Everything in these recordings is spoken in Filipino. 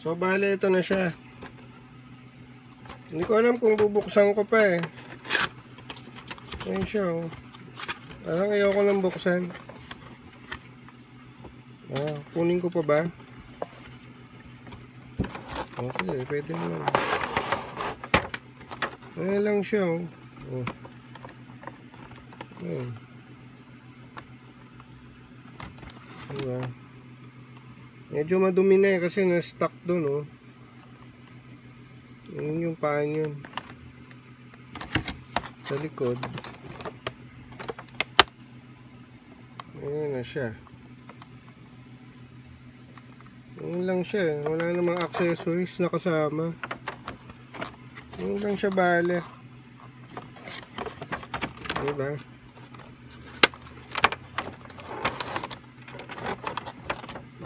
So, bale, ito na siya. Hindi ko alam kung bubuksan ko pa eh. Ayan siya, oh. Parang ayoko nang buksan. Kunin ko pa ba? Okay, pwede naman. Ayan lang siya, oh. Ayan. Diba? Medyo madumi na eh kasi na-stuck dun, oh. Yun yung paan yun. Sa likod. Ayan na siya. Yun lang siya. Wala namang accessories na kasama. Yun lang siya bale. Diba?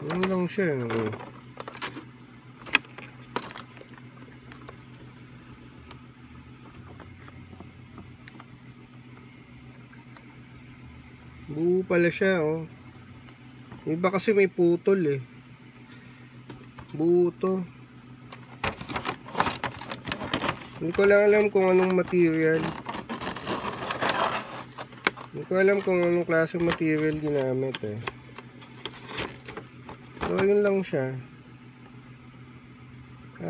Yun lang siya. Buo pala siya, oh. Iba kasi may putol eh. Buo to. Hindi ko lang alam kung anong material. Hindi ko alam kung anong klaseng material ginamit eh. So yun lang siya.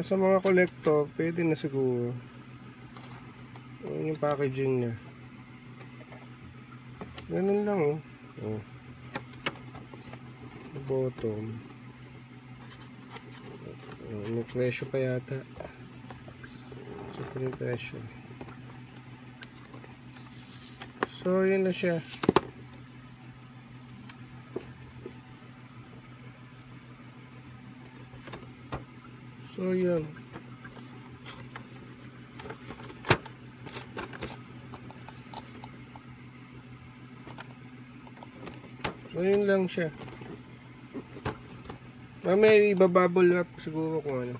Sa mga kolektor, pwede na siguro. Yun yung packaging niya. Ganun lang, oh. Bottom. May presyo pa yata. Super presyo. So, yun na siya. So, yun. So, yun lang siya. May ibabubble wrap siguro kung ano.